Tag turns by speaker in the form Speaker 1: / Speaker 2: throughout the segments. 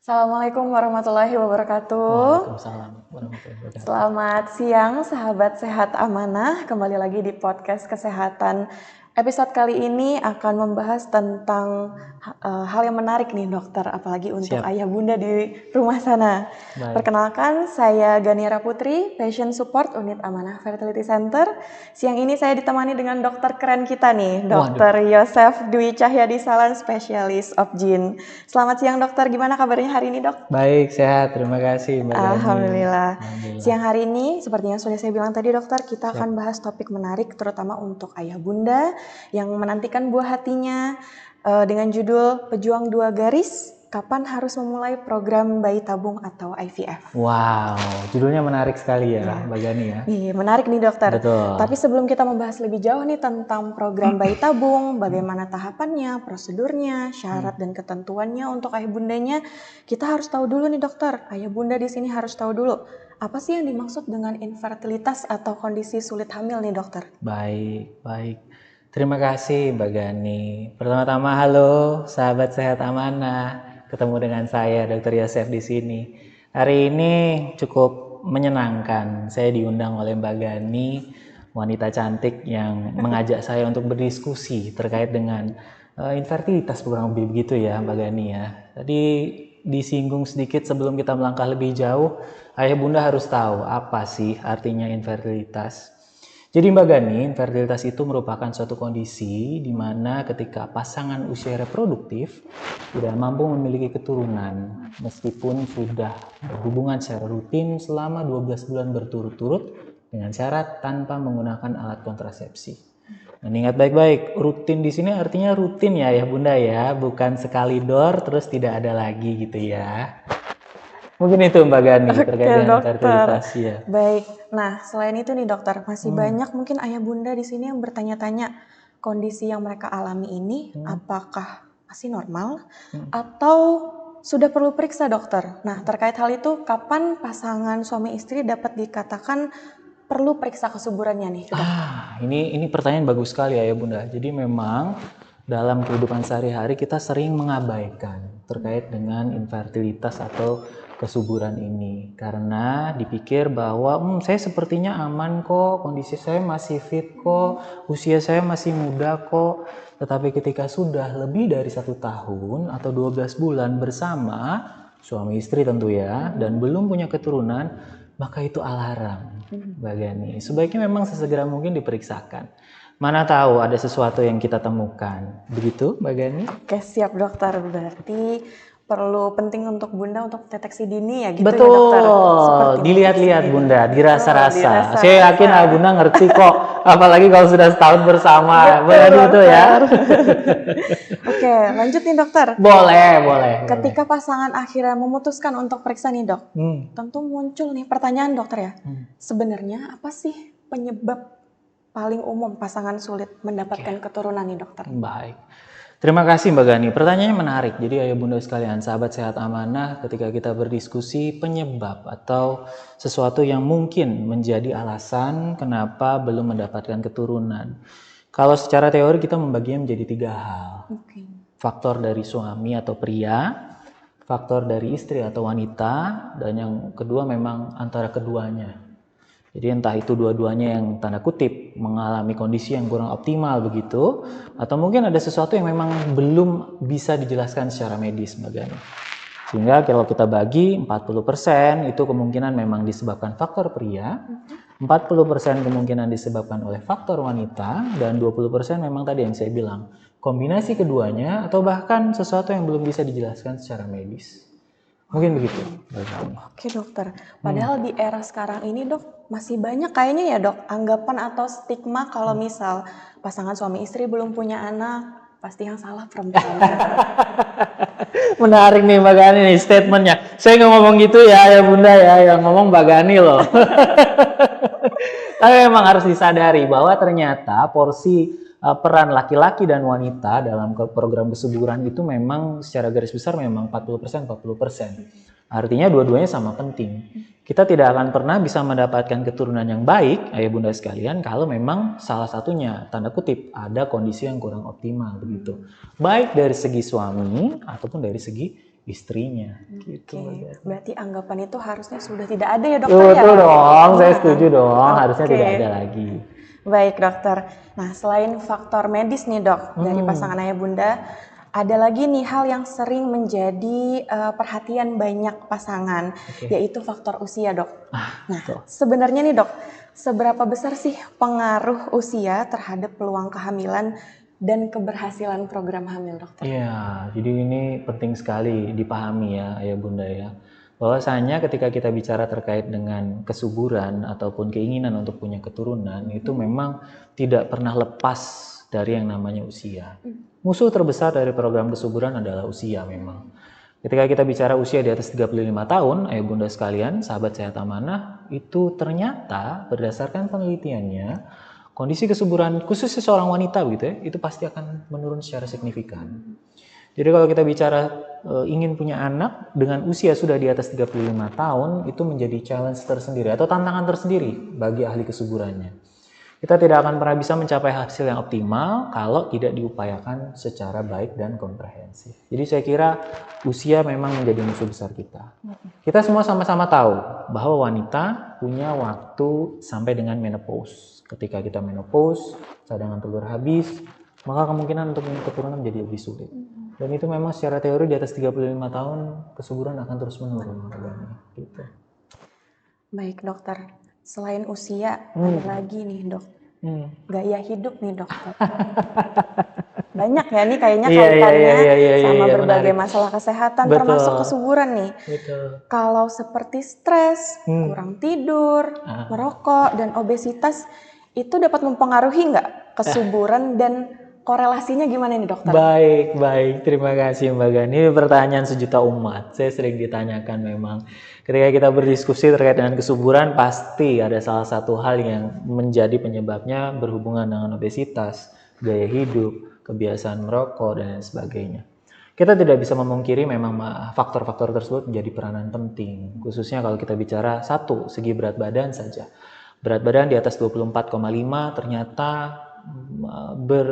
Speaker 1: Assalamualaikum warahmatullahi wabarakatuh.
Speaker 2: Waalaikumsalam warahmatullahi wabarakatuh.
Speaker 1: Selamat siang sahabat sehat amanah. Kembali lagi di podcast kesehatan. Episode kali ini akan membahas tentang hal yang menarik nih dokter, apalagi untuk
Speaker 2: Siap.
Speaker 1: ayah bunda di rumah sana.
Speaker 2: Baik.
Speaker 1: Perkenalkan, saya Ganiara Putri, Patient Support Unit Amanah Fertility Center. Siang ini saya ditemani dengan dokter keren kita nih, Dokter Yosef Dwi Cahyadi Salan, Specialist of Gyn. Selamat siang dokter, gimana kabarnya hari ini dok?
Speaker 2: Baik, sehat. Terima kasih Mbak Gani.
Speaker 1: Alhamdulillah.
Speaker 2: Alhamdulillah.
Speaker 1: Siang hari ini, seperti yang sudah saya bilang tadi dokter, kita akan bahas topik menarik terutama untuk ayah bunda yang menantikan buah hatinya dengan judul Pejuang Dua Garis, kapan harus memulai program bayi tabung atau IVF.
Speaker 2: Wow, judulnya menarik sekali ya Mbak Gani ya.
Speaker 1: Nih, menarik nih dokter.
Speaker 2: Betul.
Speaker 1: Tapi sebelum kita membahas lebih jauh nih tentang program bayi tabung, bagaimana tahapannya, prosedurnya, syarat dan ketentuannya untuk ayah bundanya, kita harus tahu dulu nih dokter. Ayah bunda di sini harus tahu dulu apa sih yang dimaksud dengan infertilitas atau kondisi sulit hamil nih dokter.
Speaker 2: Baik. Terima kasih Mbak Gani. Pertama-tama halo sahabat sehat amanah. Ketemu dengan saya Dr. Yosef di sini. Hari ini cukup menyenangkan. Saya diundang oleh Mbak Gani, wanita cantik yang mengajak saya untuk berdiskusi terkait dengan infertilitas kurang lebih begitu ya Mbak Gani ya. Tadi disinggung sedikit sebelum kita melangkah lebih jauh, ayah bunda harus tahu apa sih artinya infertilitas. Jadi Mbak Gani, infertilitas itu merupakan suatu kondisi di mana ketika pasangan usia reproduktif tidak mampu memiliki keturunan meskipun sudah berhubungan secara rutin selama 12 bulan berturut-turut dengan syarat tanpa menggunakan alat kontrasepsi. Dan ingat baik-baik, rutin di sini artinya rutin ya Bunda ya, bukan sekali dor terus tidak ada lagi gitu ya. Mungkin itu Mbak Gani terkait dengan infertilitas ya.
Speaker 1: Baik, nah selain itu nih dokter, masih banyak mungkin ayah bunda di sini yang bertanya-tanya kondisi yang mereka alami ini apakah masih normal atau sudah perlu periksa dokter. Nah terkait hal itu, kapan pasangan suami istri dapat dikatakan perlu periksa kesuburannya nih?
Speaker 2: Ini pertanyaan bagus sekali ya Bunda. Jadi memang dalam kehidupan sehari-hari kita sering mengabaikan terkait dengan infertilitas atau kesuburan ini karena dipikir bahwa saya sepertinya aman kok, kondisi saya masih fit kok, usia saya masih muda kok. Tetapi ketika sudah lebih dari 1 tahun atau 12 bulan bersama suami istri tentu ya dan belum punya keturunan, maka itu alarm Mbak Gani. Sebaiknya memang sesegera mungkin diperiksakan. Mana tahu ada sesuatu yang kita temukan. Begitu Mbak Gani?
Speaker 1: Oke, siap dokter. Berarti perlu penting untuk bunda untuk deteksi dini ya gitu.
Speaker 2: Betul.
Speaker 1: Ya dokter.
Speaker 2: Dilihat-lihat bunda, dirasa-rasa. Saya yakin bunda ngerti kok. Apalagi kalau sudah setahun bersama. Begitu itu ya.
Speaker 1: Oke, lanjut nih dokter.
Speaker 2: Boleh.
Speaker 1: Ketika pasangan akhirnya memutuskan untuk periksa nih dok, tentu muncul nih pertanyaan dokter ya. Sebenarnya apa sih penyebab paling umum pasangan sulit mendapatkan keturunan nih dokter?
Speaker 2: Baik. Terima kasih Mbak Gani. Pertanyaannya menarik. Jadi ayah bunda sekalian, sahabat sehat amanah, ketika kita berdiskusi penyebab atau sesuatu yang mungkin menjadi alasan kenapa belum mendapatkan keturunan. Kalau secara teori kita membaginya menjadi 3 hal. Faktor dari suami atau pria, faktor dari istri atau wanita, dan yang kedua memang antara keduanya. Jadi entah itu dua-duanya yang tanda kutip mengalami kondisi yang kurang optimal begitu, atau mungkin ada sesuatu yang memang belum bisa dijelaskan secara medis Mbak Gani. Sehingga kalau kita bagi 40% itu kemungkinan memang disebabkan faktor pria, 40% kemungkinan disebabkan oleh faktor wanita, dan 20% memang tadi yang saya bilang, kombinasi keduanya atau bahkan sesuatu yang belum bisa dijelaskan secara medis. Mungkin begitu.
Speaker 1: Oke dokter, padahal di era sekarang ini dok masih banyak kayaknya ya dok anggapan atau stigma kalau misal pasangan suami istri belum punya anak pasti yang salah perempuan.
Speaker 2: Menarik nih Mbak Gani nih statementnya. Saya nggak ngomong gitu ya bunda ya, yang ngomong Mbak Gani loh. Tapi memang harus disadari bahwa ternyata porsi peran laki-laki dan wanita dalam program kesuburan itu memang secara garis besar memang 40%. Artinya dua-duanya sama penting. Kita tidak akan pernah bisa mendapatkan keturunan yang baik, ayah bunda sekalian, kalau memang salah satunya, tanda kutip, ada kondisi yang kurang optimal begitu. Baik dari segi suami ataupun dari segi istrinya. Gitu.
Speaker 1: Oke, berarti anggapan itu harusnya sudah tidak ada ya dokter ya?
Speaker 2: Betul dong, saya
Speaker 1: Nah,
Speaker 2: setuju dong, harusnya
Speaker 1: oke.
Speaker 2: tidak ada lagi.
Speaker 1: Baik dokter. Nah selain faktor medis nih dok, dari pasangan ayah bunda, ada lagi nih hal yang sering menjadi perhatian banyak pasangan, yaitu faktor usia dok. Nah sebenarnya nih dok, seberapa besar sih pengaruh usia terhadap peluang kehamilan dan keberhasilan program hamil dokter?
Speaker 2: Iya, jadi ini penting sekali dipahami ya ayah bunda ya. Bahwasanya ketika kita bicara terkait dengan kesuburan ataupun keinginan untuk punya keturunan, itu memang tidak pernah lepas dari yang namanya usia. Musuh terbesar dari program kesuburan adalah usia memang. Ketika kita bicara usia di atas 35 tahun, ayah bunda sekalian, sahabat sehat amanah, itu ternyata berdasarkan penelitiannya, kondisi kesuburan khususnya seorang wanita gitu ya, itu pasti akan menurun secara signifikan. Jadi kalau kita bicara ingin punya anak dengan usia sudah di atas 35 tahun, itu menjadi challenge tersendiri atau tantangan tersendiri bagi ahli kesuburannya. Kita tidak akan pernah bisa mencapai hasil yang optimal kalau tidak diupayakan secara baik dan komprehensif. Jadi saya kira usia memang menjadi musuh besar kita. Kita semua sama-sama tahu bahwa wanita punya waktu sampai dengan menopause. Ketika kita menopause, cadangan telur habis, maka kemungkinan untuk keturunan menjadi lebih sulit. Dan itu memang secara teori di atas 35 tahun kesuburan akan terus menurun. Gitu.
Speaker 1: Baik dokter, selain usia ada lagi nih dok, gaya hidup nih dokter. Banyak ya nih kayaknya kaitannya sama berbagai masalah kesehatan termasuk kesuburan nih. Kalau seperti stres, kurang tidur, merokok dan obesitas itu dapat mempengaruhi nggak kesuburan dan korelasinya gimana nih dokter?
Speaker 2: Baik. Terima kasih Mbak Gani. Ini pertanyaan sejuta umat. Saya sering ditanyakan memang. Ketika kita berdiskusi terkait dengan kesuburan, pasti ada salah satu hal yang menjadi penyebabnya berhubungan dengan obesitas, gaya hidup, kebiasaan merokok, dan lain sebagainya. Kita tidak bisa memungkiri memang faktor-faktor tersebut menjadi peranan penting. Khususnya kalau kita bicara satu, segi berat badan saja. Berat badan di atas 24,5 ternyata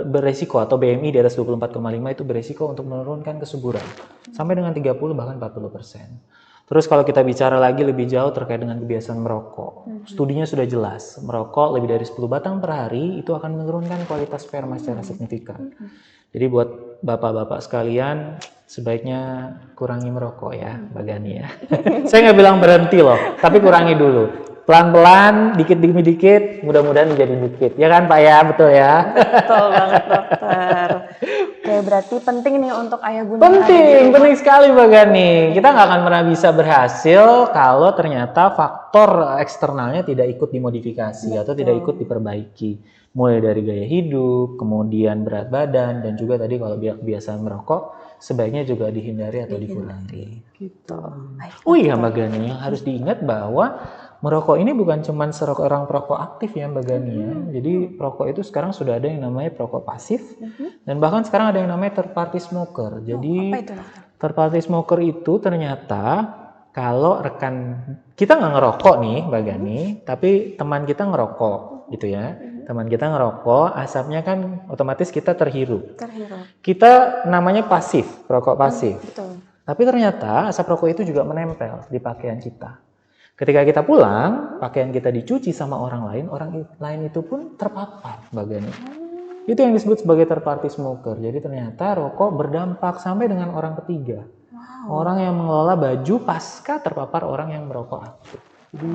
Speaker 2: beresiko atau BMI di atas 24,5 itu beresiko untuk menurunkan kesuburan sampai dengan 30 bahkan 40%. Terus kalau kita bicara lagi lebih jauh terkait dengan kebiasaan merokok, studinya sudah jelas, merokok lebih dari 10 batang per hari itu akan menurunkan kualitas sperma secara signifikan. Jadi buat bapak-bapak sekalian, sebaiknya kurangi merokok ya, Mbak Gani ya. Saya nggak bilang berhenti loh, tapi kurangi dulu. Pelan-pelan, dikit demi dikit, mudah-mudahan menjadi dikit. Ya kan Pak ya, betul ya?
Speaker 1: Betul banget dokter. Oke, berarti penting nih untuk ayah bunda.
Speaker 2: Penting sekali Mbak Gani. Kita nggak akan pernah bisa berhasil kalau ternyata faktor eksternalnya tidak ikut dimodifikasi atau tidak ikut diperbaiki. Mulai dari gaya hidup, kemudian berat badan, dan juga tadi kalau kebiasaan merokok, sebaiknya juga dihindari atau dikurangi. Gitu. Oh iya Mbak Gani, yang harus diingat bahwa merokok ini bukan cuma seorang perokok aktif ya Mbak Gani ya. Jadi perokok itu sekarang sudah ada yang namanya perokok pasif dan bahkan sekarang ada yang namanya third party smoker. Jadi
Speaker 1: apa itu,
Speaker 2: third party smoker itu ternyata kalau rekan kita nggak ngerokok nih Mbak Gani, tapi teman kita ngerokok gitu ya. Teman kita ngerokok, asapnya kan otomatis kita terhirup. Kita namanya pasif, perokok pasif.
Speaker 1: Betul.
Speaker 2: Tapi ternyata asap rokok itu juga menempel di pakaian kita. Ketika kita pulang, pakaian kita dicuci sama orang lain itu pun terpapar Mbak Gani. Itu yang disebut sebagai third party smoker. Jadi ternyata rokok berdampak sampai dengan orang ketiga. Orang yang mengelola baju pasca terpapar orang yang merokok aktif. Jadi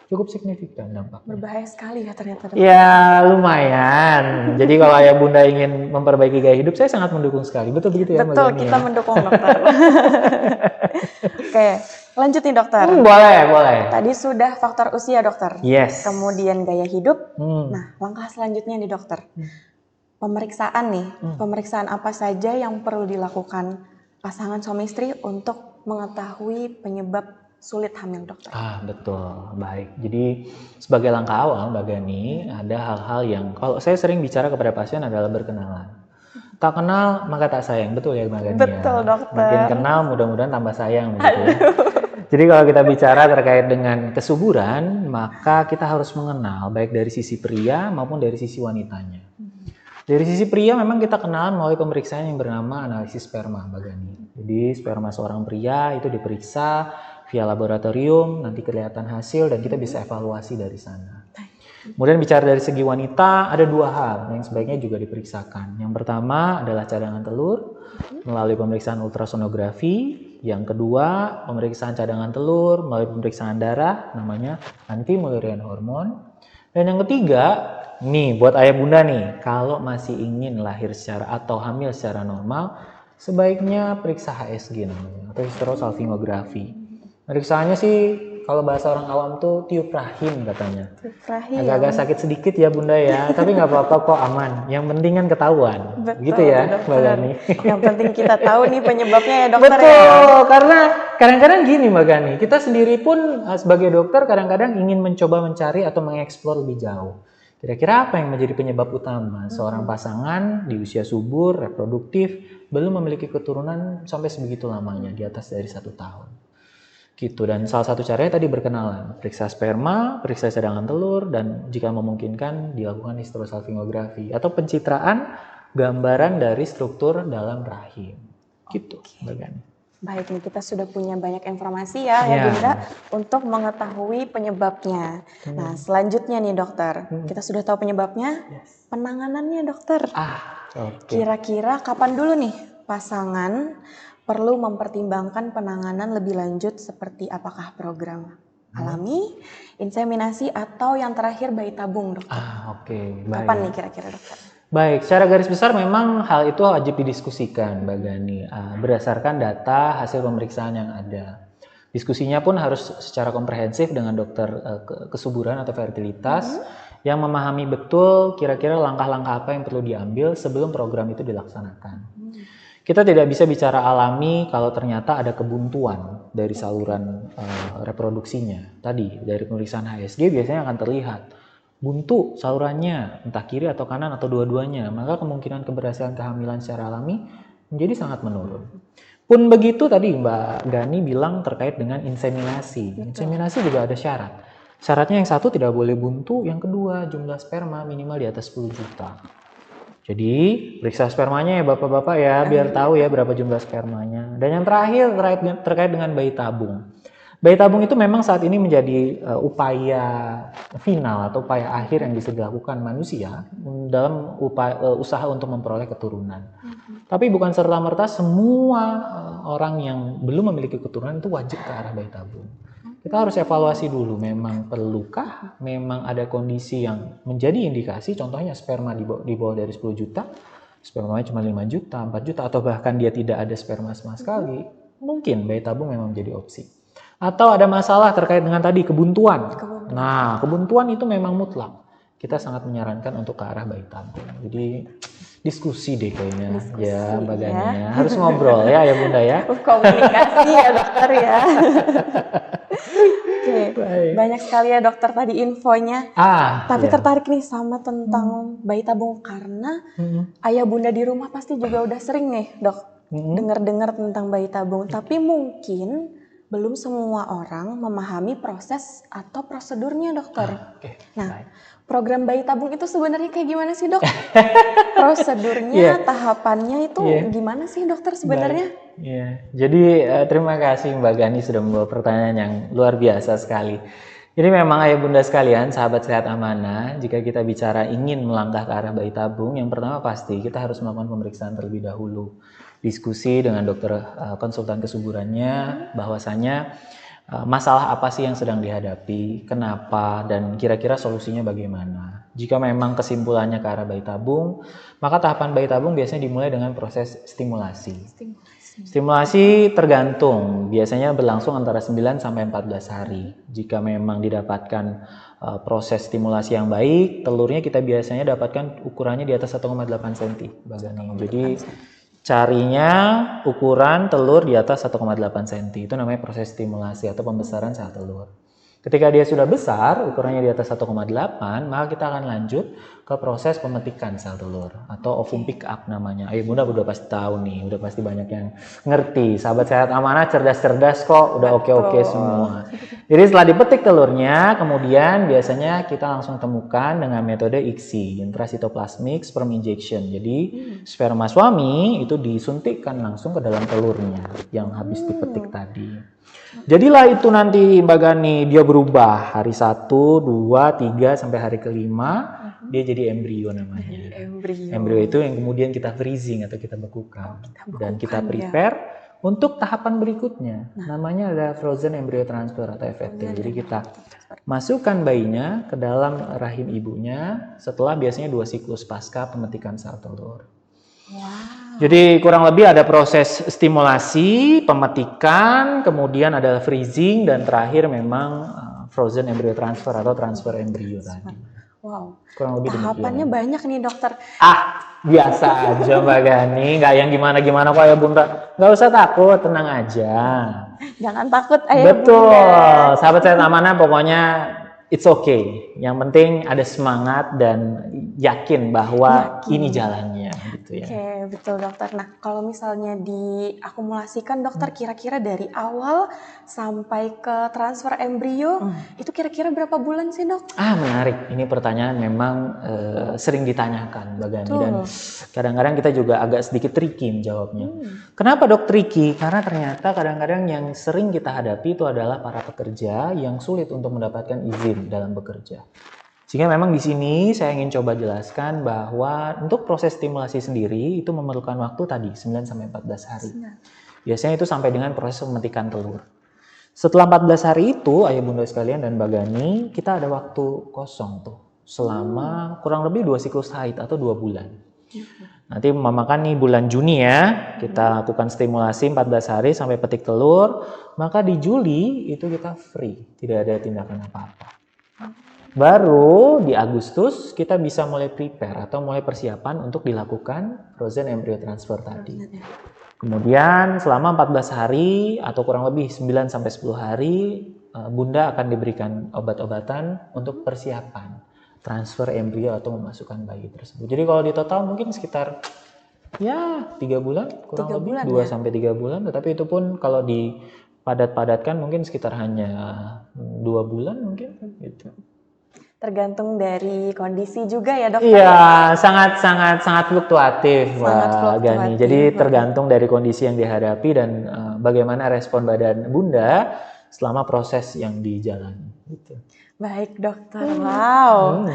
Speaker 2: cukup signifikan dampaknya.
Speaker 1: Berbahaya sekali ya ternyata.
Speaker 2: Ya lumayan. Jadi kalau ayah bunda ingin memperbaiki gaya hidup, saya sangat mendukung sekali. Betul begitu ya Mbak Gani?
Speaker 1: Betul, kita mendukung dokter. Oke. Lanjut nih dokter.
Speaker 2: Boleh.
Speaker 1: Tadi sudah faktor usia dokter.
Speaker 2: Yes.
Speaker 1: Kemudian gaya hidup. Nah, langkah selanjutnya nih dokter. Pemeriksaan nih. Pemeriksaan apa saja yang perlu dilakukan pasangan suami istri untuk mengetahui penyebab sulit hamil dokter?
Speaker 2: Betul. Baik. Jadi sebagai langkah awal Mbak Gani, ada hal-hal yang kalau saya sering bicara kepada pasien adalah berkenalan. Tak kenal maka tak sayang. Betul ya Mbak Gani?
Speaker 1: Betul dokter.
Speaker 2: Makin kenal mudah-mudahan tambah sayang begitu ya. Jadi kalau kita bicara terkait dengan kesuburan, maka kita harus mengenal baik dari sisi pria maupun dari sisi wanitanya. Dari sisi pria memang kita kenalan melalui pemeriksaan yang bernama analisis sperma Mbak Gani. Jadi sperma seorang pria itu diperiksa via laboratorium, nanti kelihatan hasil dan kita bisa evaluasi dari sana. Kemudian bicara dari segi wanita, ada 2 hal yang sebaiknya juga diperiksakan. Yang pertama adalah cadangan telur melalui pemeriksaan ultrasonografi. Yang kedua, pemeriksaan cadangan telur melalui pemeriksaan darah, namanya anti-Mullerian hormone. Dan yang ketiga, nih buat ayah bunda nih, kalau masih ingin lahir secara atau hamil secara normal, sebaiknya periksa HSG namanya, atau hysterosalpingografi. Periksaannya sih kalau bahasa orang awam tuh tiup rahim katanya.
Speaker 1: Rahim.
Speaker 2: Agak-agak sakit sedikit ya bunda ya, tapi nggak apa-apa kok, aman. Yang penting kan ketahuan.
Speaker 1: Betul,
Speaker 2: Gitu ya
Speaker 1: dokter.
Speaker 2: Mbak Gani.
Speaker 1: Yang penting kita tahu nih penyebabnya ya dokter.
Speaker 2: Betul, karena kadang-kadang gini Mbak Gani, kita sendiri pun sebagai dokter kadang-kadang ingin mencoba mencari atau mengeksplor lebih jauh. Kira-kira apa yang menjadi penyebab utama seorang pasangan di usia subur, reproduktif, belum memiliki keturunan sampai sebegitu lamanya, di atas dari 1 tahun. Gitu, dan salah satu caranya tadi berkenalan, periksa sperma, periksa cadangan telur, dan jika memungkinkan dilakukan hysterosalpingografi atau pencitraan gambaran dari struktur dalam rahim. Gitu, Mbak Gani.
Speaker 1: Baik nih, kita sudah punya banyak informasi ya Bunda untuk mengetahui penyebabnya. Nah, selanjutnya nih dokter, kita sudah tahu penyebabnya, penanganannya dokter. Kira-kira kapan dulu nih pasangan perlu mempertimbangkan penanganan lebih lanjut seperti apakah program alami, inseminasi, atau yang terakhir bayi tabung dokter?
Speaker 2: Baik.
Speaker 1: Kapan nih kira-kira dokter?
Speaker 2: Baik, secara garis besar memang hal itu wajib didiskusikan Mbak Gani, berdasarkan data hasil pemeriksaan yang ada. Diskusinya pun harus secara komprehensif dengan dokter kesuburan atau fertilitas yang memahami betul kira-kira langkah-langkah apa yang perlu diambil sebelum program itu dilaksanakan. Kita tidak bisa bicara alami kalau ternyata ada kebuntuan dari saluran reproduksinya. Tadi dari pemeriksaan HSG biasanya akan terlihat buntu salurannya, entah kiri atau kanan atau dua-duanya, maka kemungkinan keberhasilan kehamilan secara alami menjadi sangat menurun. Pun begitu tadi Mbak Gani bilang terkait dengan inseminasi. Inseminasi juga ada syarat. Syaratnya yang satu tidak boleh buntu, yang kedua jumlah sperma minimal di atas 10 juta. Jadi periksa spermanya ya bapak-bapak ya, biar tahu ya berapa jumlah spermanya. Dan yang terakhir terkait dengan bayi tabung. Bayi tabung itu memang saat ini menjadi upaya final atau upaya akhir yang bisa dilakukan manusia dalam usaha untuk memperoleh keturunan. Tapi bukan serta-merta semua orang yang belum memiliki keturunan itu wajib ke arah bayi tabung. Kita harus evaluasi dulu, memang perlukah, memang ada kondisi yang menjadi indikasi, contohnya sperma di bawah dari 10 juta, spermanya cuma 5 juta, 4 juta, atau bahkan dia tidak ada sperma sama sekali, mungkin bayi tabung memang menjadi opsi. Atau ada masalah terkait dengan tadi kebuntuan. Nah, kebuntuan itu memang mutlak. Kita sangat menyarankan untuk ke arah bayi tabung. Jadi diskusi deh kayaknya ya Mbak Gani ya. Harus ngobrol ya bunda ya.
Speaker 1: Komunikasi ya dokter ya. Banyak sekali ya dokter tadi infonya. Tapi tertarik nih sama tentang bayi tabung karena ayah bunda di rumah pasti juga udah sering nih dok dengar-dengar tentang bayi tabung. Tapi mungkin belum semua orang memahami proses atau prosedurnya dokter. Nah, program bayi tabung itu sebenarnya kayak gimana sih dok? Prosedurnya, tahapannya itu gimana sih dokter sebenarnya?
Speaker 2: Jadi terima kasih Mbak Gani sudah membawa pertanyaan yang luar biasa sekali. Jadi memang ayah bunda sekalian, sahabat sehat amanah, jika kita bicara ingin melangkah ke arah bayi tabung, yang pertama pasti kita harus melakukan pemeriksaan terlebih dahulu. Diskusi dengan dokter konsultan kesuburannya, bahwasanya masalah apa sih yang sedang dihadapi, kenapa, dan kira-kira solusinya bagaimana. Jika memang kesimpulannya ke arah bayi tabung, maka tahapan bayi tabung biasanya dimulai dengan proses stimulasi. Stimulasi tergantung, biasanya berlangsung antara 9 sampai 14 hari. Jika memang didapatkan proses stimulasi yang baik, telurnya kita biasanya dapatkan ukurannya di atas 1,8 cm. Jadi carinya ukuran telur di atas 1,8 cm. Itu namanya proses stimulasi atau pembesaran sel telur. Ketika dia sudah besar, ukurannya di atas 1,8, maka kita akan lanjut ke proses pemetikan sel telur atau ovum pick up namanya. Ayo Bunda udah pasti tahu nih, udah pasti banyak yang ngerti. Sahabat Sehat Amanah cerdas-cerdas kok, udah oke-oke semua. Jadi setelah dipetik telurnya, kemudian biasanya kita langsung temukan dengan metode ICSI, intracytoplasmic sperm injection. Jadi sperma suami itu disuntikkan langsung ke dalam telurnya yang habis dipetik tadi. Jadilah itu nanti Mbak Gani, dia berubah hari 1, 2, 3 sampai hari kelima, dia jadi embrio namanya. Embrio itu yang kemudian kita freezing atau kita bekukan. Dan kita prepare untuk tahapan berikutnya. Namanya adalah frozen embryo transfer atau FET. Jadi kita masukkan bayinya ke dalam rahim ibunya setelah biasanya 2 siklus pasca pemetikan sel telur. Jadi kurang lebih ada proses stimulasi, pemetikan, kemudian ada freezing, dan terakhir memang frozen embryo transfer atau transfer embrio tadi.
Speaker 1: Wow,
Speaker 2: kurang lebih
Speaker 1: tahapannya
Speaker 2: demikian.
Speaker 1: banyak nih dokter.
Speaker 2: Biasa aja Mbak Gani, nggak yang gimana-gimana kok ya Bunda. Nggak usah takut, tenang aja.
Speaker 1: Jangan takut ayah
Speaker 2: Betul,
Speaker 1: Bunda.
Speaker 2: sahabat Sehat Amanah pokoknya it's okay. Yang penting ada semangat dan yakin bahwa ini jalannya gitu ya.
Speaker 1: Oke, betul dokter. Nah, kalau misalnya diakumulasikan dokter, kira-kira dari awal sampai ke transfer embrio, itu kira-kira berapa bulan sih dok?
Speaker 2: Menarik. Ini pertanyaan memang sering ditanyakan Mbak Gani, dan kadang-kadang kita juga agak sedikit tricky menjawabnya. Kenapa dok tricky? Karena ternyata kadang-kadang yang sering kita hadapi itu adalah para pekerja yang sulit untuk mendapatkan izin dalam bekerja. Sehingga memang di sini saya ingin coba jelaskan bahwa untuk proses stimulasi sendiri itu memerlukan waktu tadi 9 sampai 14 hari. Biasanya itu sampai dengan proses pemetikan telur. Setelah 14 hari itu, ayah bunda sekalian dan Mbak Gani, kita ada waktu kosong tuh selama kurang lebih 2 siklus haid atau 2 bulan. Nanti memakan nih bulan Juni ya, kita lakukan stimulasi 14 hari sampai petik telur, maka di Juli itu kita free, tidak ada tindakan apa-apa. Baru di Agustus kita bisa mulai prepare atau mulai persiapan untuk dilakukan frozen embryo transfer tadi. Kemudian selama 14 hari atau kurang lebih 9 sampai 10 hari Bunda akan diberikan obat-obatan untuk persiapan transfer embrio atau memasukkan bayi tersebut. Jadi kalau di total mungkin sekitar 3 bulan, kurang lebih 2 sampai 3 bulan, tetapi itu pun kalau dipadat-padatkan mungkin sekitar hanya 2 bulan mungkin gitu.
Speaker 1: Tergantung dari kondisi juga ya dokter.
Speaker 2: Iya, sangat fluktuatif Mbak Gani. Jadi tergantung dari kondisi yang dihadapi dan bagaimana respon badan Bunda selama proses yang dijalani. Gitu.
Speaker 1: Baik dokter, wow,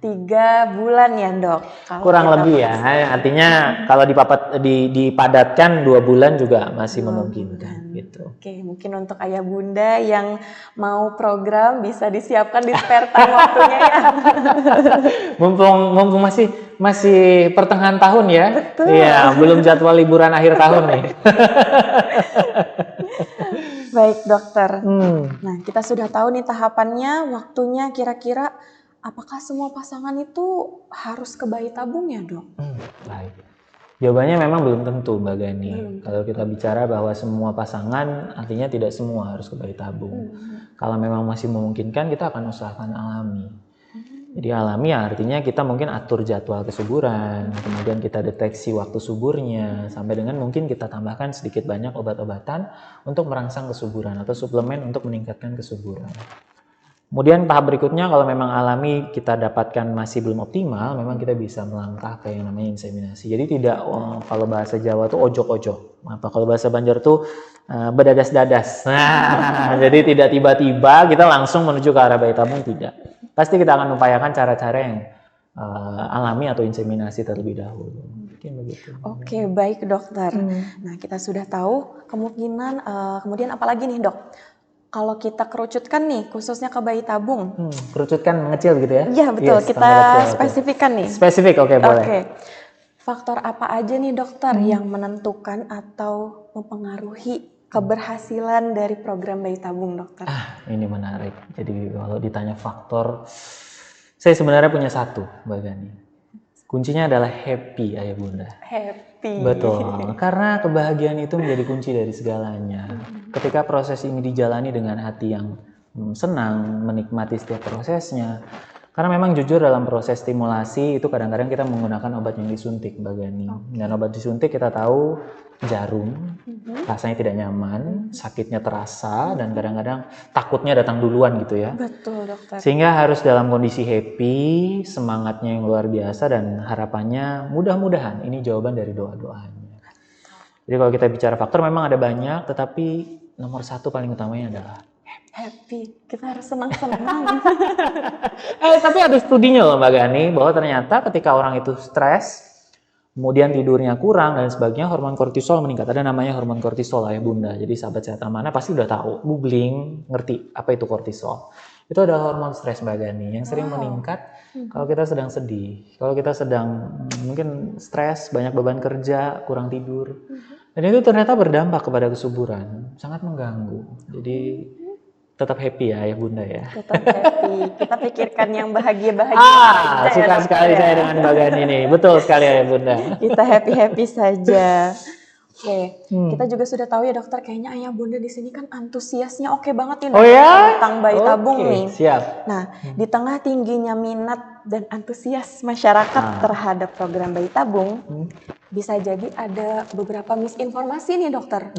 Speaker 1: 3 bulan ya dok?
Speaker 2: Kurang lebih ya, artinya kalau dipadatkan 2 bulan juga masih memungkinkan. Gitu.
Speaker 1: Oke, mungkin untuk ayah bunda yang mau program bisa disiapkan di spare time waktunya ya.
Speaker 2: mumpung masih pertengahan tahun ya.
Speaker 1: Betul.
Speaker 2: Iya, belum jadwal liburan akhir tahun nih.
Speaker 1: Baik dokter. Nah, kita sudah tahu nih tahapannya, waktunya kira-kira apakah semua pasangan itu harus ke bayi tabung ya dok?
Speaker 2: Baik. Jawabannya memang belum tentu Mbak Gani. Kalau kita bicara bahwa semua pasangan, artinya tidak semua harus ke bayi tabung. Kalau memang masih memungkinkan, kita akan usahakan alami. Jadi alami ya artinya kita mungkin atur jadwal kesuburan, kemudian kita deteksi waktu suburnya, sampai dengan mungkin kita tambahkan sedikit banyak obat-obatan untuk merangsang kesuburan atau suplemen untuk meningkatkan kesuburan. Kemudian tahap berikutnya kalau memang alami kita dapatkan masih belum optimal, memang kita bisa melangkah ke yang namanya inseminasi. Jadi tidak kalau bahasa Jawa tuh ojok-ojok. Kalau bahasa Banjar tuh bedadas-dadas. Nah, jadi tidak tiba-tiba kita langsung menuju ke arah bayi tabung, tidak. Pasti kita akan upayakan cara-cara yang alami atau inseminasi terlebih dahulu. Mungkin begitu.
Speaker 1: Oke, baik dokter. Nah, kita sudah tahu kemungkinan, kemudian apalagi nih dok? Kalau kita kerucutkan nih, khususnya ke bayi tabung.
Speaker 2: Kerucutkan mengecil gitu ya?
Speaker 1: Iya betul,
Speaker 2: yes,
Speaker 1: kita spesifikkan nih.
Speaker 2: Spesifik, oke boleh.
Speaker 1: Oke. Faktor apa aja nih dokter yang menentukan atau mempengaruhi keberhasilan dari program bayi tabung dokter?
Speaker 2: Ini menarik. Jadi kalau ditanya faktor, saya sebenarnya punya satu Mbak Gani. Kuncinya adalah happy ayah bunda.
Speaker 1: Happy.
Speaker 2: Betul, karena kebahagiaan itu menjadi kunci dari segalanya. Ketika proses ini dijalani dengan hati yang senang, menikmati setiap prosesnya, Karena memang jujur dalam proses stimulasi itu kadang-kadang kita menggunakan obat yang disuntik, Mbak Gani. Dan obat disuntik kita tahu jarum, rasanya tidak nyaman, sakitnya terasa, dan kadang-kadang takutnya datang duluan gitu ya.
Speaker 1: Betul, dokter.
Speaker 2: Sehingga harus dalam kondisi happy, semangatnya yang luar biasa, dan harapannya mudah-mudahan ini jawaban dari doa-doanya. Jadi kalau kita bicara faktor memang ada banyak, tetapi nomor satu paling utamanya adalah
Speaker 1: happy. Kita harus senang-senang.
Speaker 2: Tapi ada studinya loh Mbak Gani, bahwa ternyata ketika orang itu stres, kemudian tidurnya kurang dan sebagainya, hormon kortisol meningkat. Ada namanya hormon kortisol ya Bunda. Jadi sahabat sehat amanah pasti udah tahu, googling, ngerti apa itu kortisol. Itu adalah hormon stres Mbak Gani yang sering meningkat kalau kita sedang sedih, kalau kita sedang mungkin stres, banyak beban kerja, kurang tidur. Dan itu ternyata berdampak kepada kesuburan, sangat mengganggu. Jadi tetap happy ya Bunda ya.
Speaker 1: Tetap happy. Kita pikirkan yang bahagia-bahagia.
Speaker 2: Suka sekali saya dengan Mbak Gani nih. Betul sekali ya Bunda.
Speaker 1: Kita happy-happy saja. Oke, kita juga sudah tahu ya dokter, kayaknya ayah bunda di sini kan antusiasnya oke banget nih tentang bayi tabung nih.
Speaker 2: Siap.
Speaker 1: Nah, di tengah tingginya minat dan antusias masyarakat terhadap program bayi tabung, bisa jadi ada beberapa misinformasi nih dokter.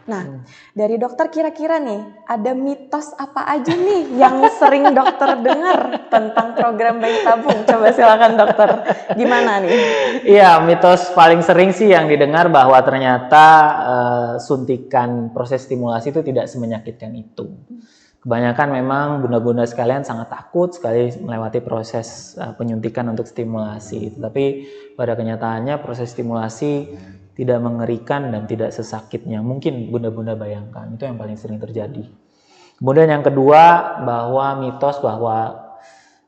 Speaker 1: Nah, dari dokter kira-kira nih, ada mitos apa aja nih yang sering dokter dengar tentang program bayi tabung? Coba silakan dokter, gimana nih?
Speaker 2: Iya, mitos paling sering sih yang didengar bahwa ternyata suntikan proses stimulasi itu tidak semenyakitkan itu. Kebanyakan memang bunda-bunda sekalian sangat takut sekali melewati proses penyuntikan untuk stimulasi. Tapi pada kenyataannya proses stimulasi tidak mengerikan dan tidak sesakit yang mungkin bunda-bunda bayangkan. Itu yang paling sering terjadi. Kemudian yang kedua, bahwa mitos bahwa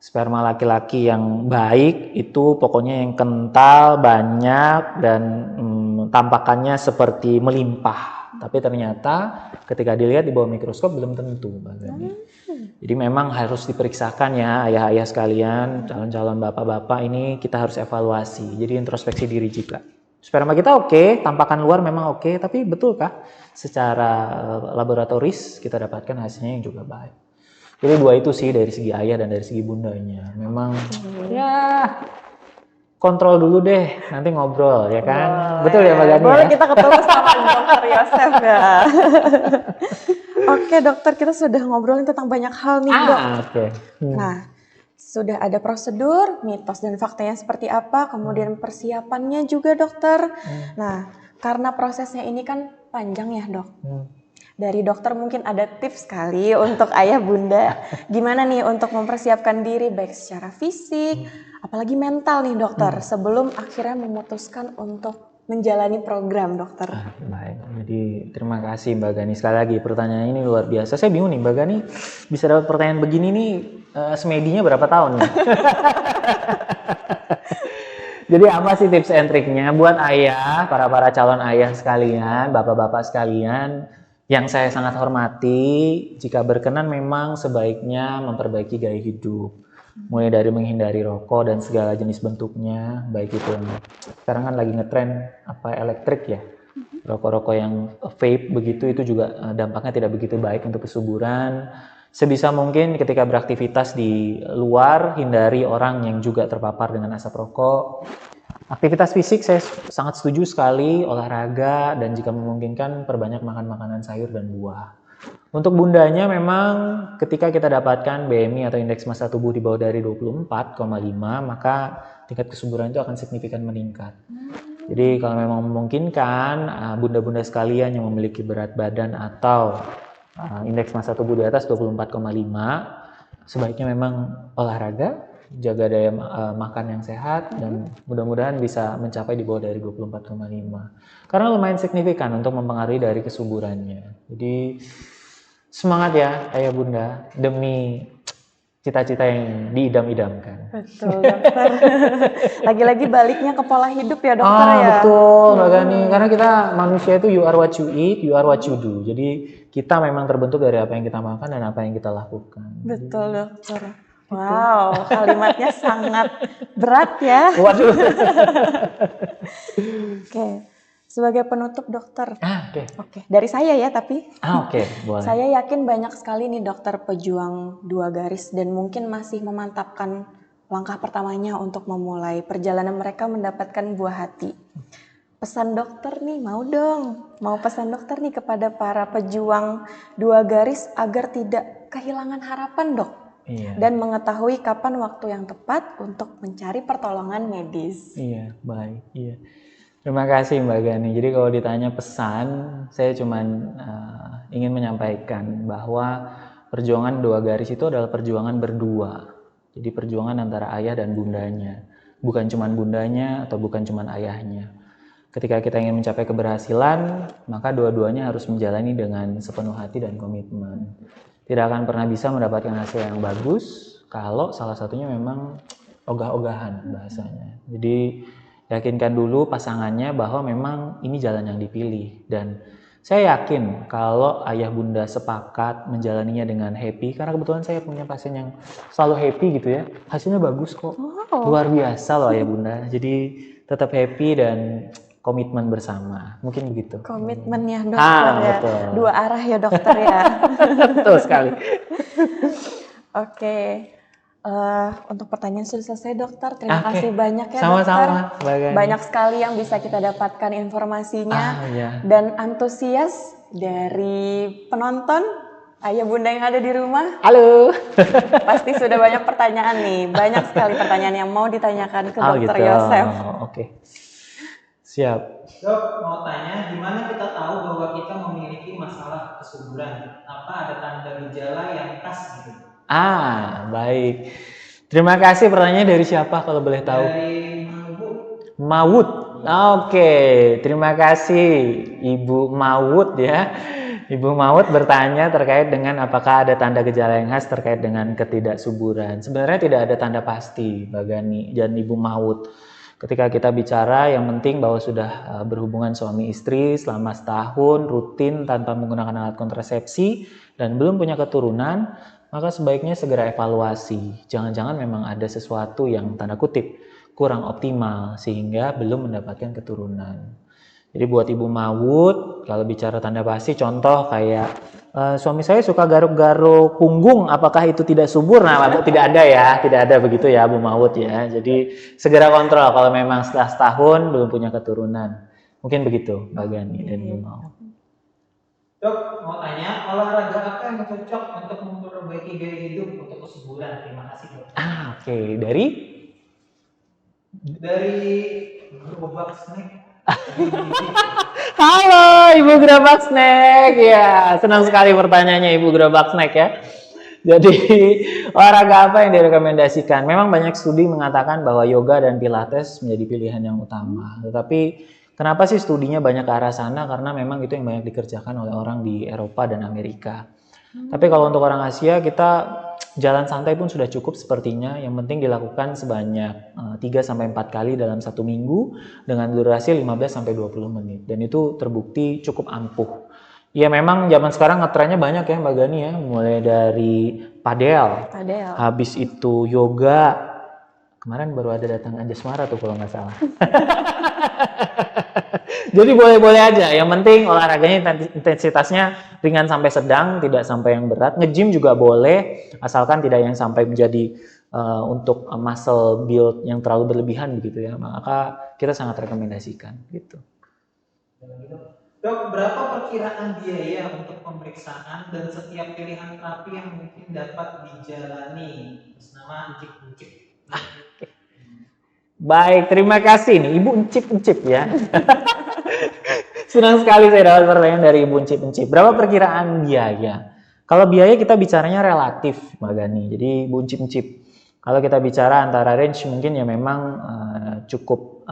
Speaker 2: sperma laki-laki yang baik itu pokoknya yang kental, banyak, dan tampakannya seperti melimpah. Tapi ternyata ketika dilihat di bawah mikroskop belum tentu. Jadi memang harus diperiksakan ya ayah-ayah sekalian, calon-calon bapak-bapak, ini kita harus evaluasi. Jadi introspeksi diri juga. Sperma kita oke, tampakan luar memang oke, tapi betulkah secara laboratoris kita dapatkan hasilnya yang juga baik? Jadi dua itu sih dari segi ayah dan dari segi bundanya. Memang ya kontrol dulu deh, nanti ngobrol ya kan. Betul ya Mbak Gani?
Speaker 1: Boleh kita ketemu sama Dokter Yosef ya. Oke dokter, kita sudah ngobrolin tentang banyak hal nih dok. Nah, sudah ada prosedur, mitos dan faktanya seperti apa, kemudian persiapannya juga dokter. Nah, karena prosesnya ini kan panjang ya dok. Dari dokter mungkin ada tips kali untuk ayah bunda. Gimana nih untuk mempersiapkan diri baik secara fisik, apalagi mental nih dokter, sebelum akhirnya memutuskan untuk menjalani program dokter.
Speaker 2: Baik, jadi terima kasih Mbak Gani. Sekali lagi pertanyaan ini luar biasa. Saya bingung nih Mbak Gani bisa dapat pertanyaan begini nih, semedinya berapa tahun nih? Jadi apa sih tips and triknya buat ayah, para calon ayah sekalian, bapak-bapak sekalian, yang saya sangat hormati, jika berkenan memang sebaiknya memperbaiki gaya hidup. Mulai dari menghindari rokok dan segala jenis bentuknya, baik itu yang sekarang kan lagi ngetren elektrik ya. Rokok-rokok yang vape begitu, itu juga dampaknya tidak begitu baik untuk kesuburan. Sebisa mungkin ketika beraktivitas di luar, hindari orang yang juga terpapar dengan asap rokok. Aktivitas fisik saya sangat setuju sekali, olahraga, dan jika memungkinkan perbanyak makan makanan sayur dan buah. Untuk bundanya memang ketika kita dapatkan BMI atau indeks massa tubuh di bawah dari 24,5, maka tingkat kesuburan itu akan signifikan meningkat. Jadi kalau memang memungkinkan, bunda-bunda sekalian yang memiliki berat badan atau indeks massa tubuh di atas 24,5, sebaiknya memang olahraga, jaga daya makan yang sehat, dan mudah-mudahan bisa mencapai di bawah dari 24,5. Karena lumayan signifikan untuk mempengaruhi dari kesuburannya. Jadi semangat ya ayah bunda demi cita-cita yang diidam-idamkan.
Speaker 1: Betul dokter. Lagi-lagi baliknya ke pola hidup ya dokter ya.
Speaker 2: Betul Mbak Gani. Karena kita manusia itu you are what you eat, you are what you do. Jadi kita memang terbentuk dari apa yang kita makan dan apa yang kita lakukan.
Speaker 1: Betul dokter. Wow, kalimatnya sangat berat ya.
Speaker 2: Waduh.
Speaker 1: Oke, Sebagai penutup dokter,
Speaker 2: Oke.
Speaker 1: oke, dari saya ya tapi.
Speaker 2: Oke, boleh.
Speaker 1: Saya yakin banyak sekali nih dokter pejuang 2 garis dan mungkin masih memantapkan langkah pertamanya untuk memulai perjalanan mereka mendapatkan buah hati. Pesan dokter nih, mau pesan dokter nih kepada para pejuang 2 garis agar tidak kehilangan harapan, Dok.
Speaker 2: Iya.
Speaker 1: Dan mengetahui kapan waktu yang tepat untuk mencari pertolongan medis.
Speaker 2: Iya, baik. Iya. Terima kasih Mbak Gani. Jadi kalau ditanya pesan, saya cuman ingin menyampaikan bahwa perjuangan 2 garis itu adalah perjuangan berdua. Jadi perjuangan antara ayah dan bundanya. Bukan cuman bundanya atau bukan cuman ayahnya. Ketika kita ingin mencapai keberhasilan, maka dua-duanya harus menjalani dengan sepenuh hati dan komitmen. Tidak akan pernah bisa mendapatkan hasil yang bagus kalau salah satunya memang ogah-ogahan bahasanya. Jadi yakinkan dulu pasangannya bahwa memang ini jalan yang dipilih. Dan saya yakin kalau ayah bunda sepakat menjalaninya dengan happy, karena kebetulan saya punya pasien yang selalu happy gitu ya, hasilnya bagus kok. Luar biasa loh ayah bunda. Jadi tetap happy dan komitmen bersama, mungkin begitu.
Speaker 1: Komitmen ya dokter ya,
Speaker 2: Betul.
Speaker 1: 2 arah ya dokter ya.
Speaker 2: Betul sekali.
Speaker 1: Oke, untuk pertanyaan sudah selesai dokter. Terima
Speaker 2: Oke.
Speaker 1: kasih banyak ya
Speaker 2: Sama-sama,
Speaker 1: dokter.
Speaker 2: Mbak Gani.
Speaker 1: Banyak sekali yang bisa kita dapatkan informasinya
Speaker 2: Iya.
Speaker 1: dan antusias dari penonton, ayah bunda yang ada di rumah.
Speaker 2: Halo.
Speaker 1: Pasti sudah banyak pertanyaan nih, banyak sekali pertanyaan yang mau ditanyakan ke dokter
Speaker 2: gitu.
Speaker 1: Yosef.
Speaker 2: Oke. Siap.
Speaker 3: Dok, mau tanya, gimana kita tahu bahwa kita memiliki masalah kesuburan? Apa ada tanda gejala yang khas gitu?
Speaker 2: Baik. Terima kasih. Pertanyaannya dari siapa kalau boleh tahu?
Speaker 3: Dari Mawu.
Speaker 2: Mawud. Oke, terima kasih Ibu Mawud ya. Ibu Mawud bertanya terkait dengan apakah ada tanda gejala yang khas terkait dengan ketidaksuburan. Sebenarnya tidak ada tanda pasti, Mbak Gani dan Ibu Mawud. Ketika kita bicara, yang penting bahwa sudah berhubungan suami istri selama setahun rutin tanpa menggunakan alat kontrasepsi dan belum punya keturunan, maka sebaiknya segera evaluasi. Jangan-jangan memang ada sesuatu yang tanda kutip kurang optimal sehingga belum mendapatkan keturunan. Jadi buat Ibu Mawud, kalau bicara tanda pasti, contoh kayak suami saya suka garuk-garuk punggung, apakah itu tidak subur? Nah, tidak ada ya, tidak ada begitu ya Bu Mawud ya. Jadi segera kontrol kalau memang setelah setahun belum punya keturunan. Mungkin begitu Mbak Gani dan Bu Mawud.
Speaker 3: Dok, mau tanya, olahraga apa yang cocok untuk memperbaiki gaya hidup untuk kesuburan? Terima kasih dok.
Speaker 2: Oke. Dari
Speaker 3: Gerobak Snack.
Speaker 2: Halo Ibu Gerobak Snack ya, senang sekali pertanyaannya Ibu Gerobak Snack ya. Jadi olahraga apa yang direkomendasikan? Memang banyak studi mengatakan bahwa yoga dan pilates menjadi pilihan yang utama. Tetapi kenapa sih studinya banyak ke arah sana? Karena memang itu yang banyak dikerjakan oleh orang di Eropa dan Amerika. Tapi kalau untuk orang Asia, kita jalan santai pun sudah cukup sepertinya. Yang penting dilakukan sebanyak 3-4 kali dalam 1 minggu dengan durasi 15-20 menit. Dan itu terbukti cukup ampuh. Ya memang zaman sekarang ngetrennya banyak ya Mbak Gani ya. Mulai dari padel. Habis itu yoga. Kemarin baru ada datang Anjasmara tuh kalau nggak salah. Jadi boleh-boleh aja. Yang penting olahraganya intensitasnya ringan sampai sedang, tidak sampai yang berat. Nge-gym juga boleh, asalkan tidak yang sampai menjadi untuk muscle build yang terlalu berlebihan begitu ya. Maka kita sangat rekomendasikan gitu.
Speaker 3: Dok, berapa perkiraan biaya untuk pemeriksaan dan setiap pilihan terapi yang mungkin dapat dijalani? Nama Encip-Encip.
Speaker 2: Baik, terima kasih nih Ibu Encip-Encip ya. Senang sekali saya dapat pertanyaan dari Ibu Encip-Encip. Berapa perkiraan biaya? Kalau biaya kita bicaranya relatif, Mbak Gani. Jadi Ibu Encip-Encip, kalau kita bicara antara range mungkin ya memang cukup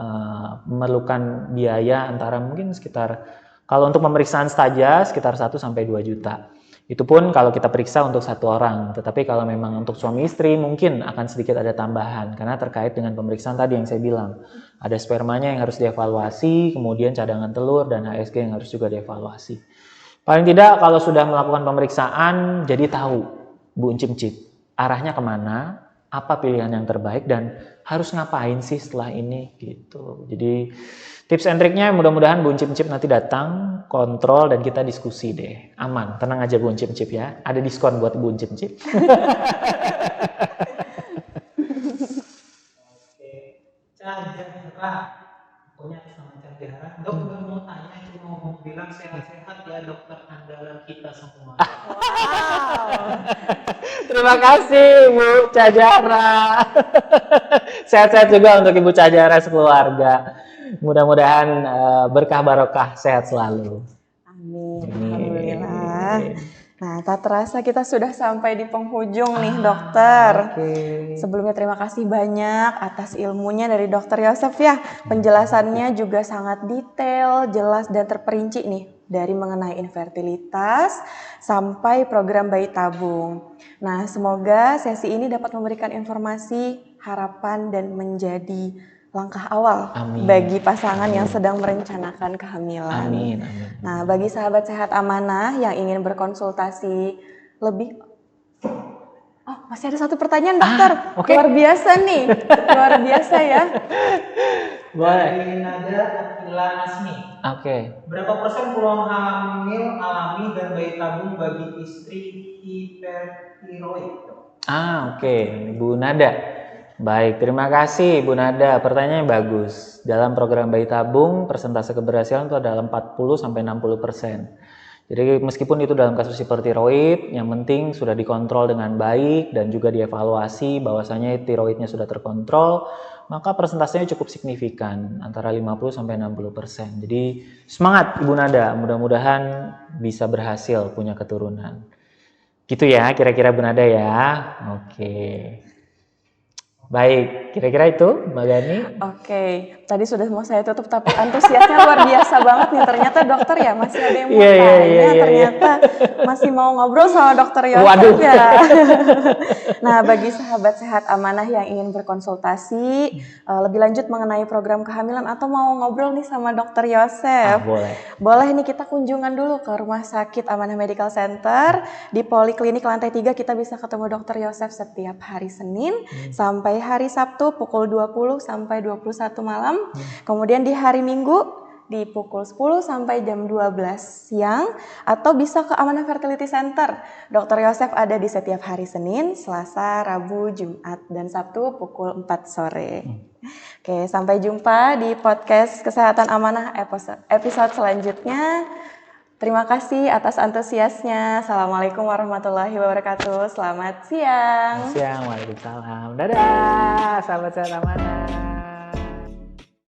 Speaker 2: memerlukan biaya antara mungkin sekitar, kalau untuk pemeriksaan saja sekitar 1-2 juta. Itu pun kalau kita periksa untuk 1 orang. Tetapi kalau memang untuk suami istri mungkin akan sedikit ada tambahan. Karena terkait dengan pemeriksaan tadi yang saya bilang. Ada spermanya yang harus dievaluasi, kemudian cadangan telur dan HSG yang harus juga dievaluasi. Paling tidak kalau sudah melakukan pemeriksaan, jadi tahu Bu Encip-Encip arahnya kemana, apa pilihan yang terbaik dan harus ngapain sih setelah ini gitu. Jadi tips and triknya mudah-mudahan Bu Cip nanti datang, kontrol dan kita diskusi deh. Aman, tenang aja Bu Cip ya. Ada diskon buat Bu Cip.
Speaker 3: Oke, Cajara. Pokoknya sama Cajara. Dok, nggak mau tanya, cuma mau bilang sehat-sehat ya dokter andalan kita semua.
Speaker 2: Terima kasih Bu Cajara. Sehat-sehat juga untuk Ibu Cajara sekeluarga. Mudah-mudahan berkah barokah, sehat selalu.
Speaker 1: Amin. Alhamdulillah. Nah, tak terasa kita sudah sampai di penghujung nih dokter. Sebelumnya terima kasih banyak atas ilmunya dari dokter Yosef ya. Penjelasannya juga sangat detail, jelas dan terperinci nih. Dari mengenai infertilitas sampai program bayi tabung. Nah, semoga sesi ini dapat memberikan informasi, harapan dan menjadi langkah awal bagi pasangan yang sedang merencanakan kehamilan.
Speaker 2: Amin.
Speaker 1: Nah, bagi sahabat sehat amanah yang ingin berkonsultasi lebih, masih ada satu pertanyaan dokter. Luar biasa nih, luar biasa ya.
Speaker 2: Boleh.
Speaker 3: Dari Nada Akila Nasmi.
Speaker 2: Oke.
Speaker 3: Berapa persen peluang hamil alami dan bayi tabung bagi istri hipertiroid?
Speaker 2: Oke. Bu Nada. Baik, terima kasih Bu Nada. Pertanyaannya bagus. Dalam program bayi tabung, persentase keberhasilan itu adalah 40-60%. Jadi meskipun itu dalam kasus hipertiroid, yang penting sudah dikontrol dengan baik dan juga dievaluasi bahwasanya tiroidnya sudah terkontrol, maka persentasenya cukup signifikan, antara 50-60%. Jadi semangat Ibu Nada, mudah-mudahan bisa berhasil punya keturunan. Gitu ya, kira-kira Bu Nada ya. Oke. Baik, kira-kira itu Mbak Gani.
Speaker 1: Oke, tadi sudah mau saya tutup tapi antusiasnya luar biasa banget nih. Ternyata dokter ya masih ada yang mau tanya, ternyata masih mau ngobrol sama dokter Yosef ya. Nah, bagi sahabat sehat amanah yang ingin berkonsultasi lebih lanjut mengenai program kehamilan atau mau ngobrol nih sama dokter Yosef, boleh nih kita kunjungan dulu ke Rumah Sakit Amanah Medical Center di Poliklinik lantai 3. Kita bisa ketemu dokter Yosef setiap hari Senin sampai hari Sabtu pukul 20 sampai 21 malam. Kemudian di hari Minggu di pukul 10 sampai jam 12 siang atau bisa ke Amanah Fertility Center. Dr. Yosef ada di setiap hari Senin, Selasa, Rabu, Jumat, dan Sabtu pukul 4 sore. Oke, sampai jumpa di podcast Kesehatan Amanah episode selanjutnya. Terima kasih atas antusiasnya. Assalamualaikum warahmatullahi wabarakatuh. Selamat siang.
Speaker 2: Waalaikumsalam. Dadah, sahabat sehat amanah.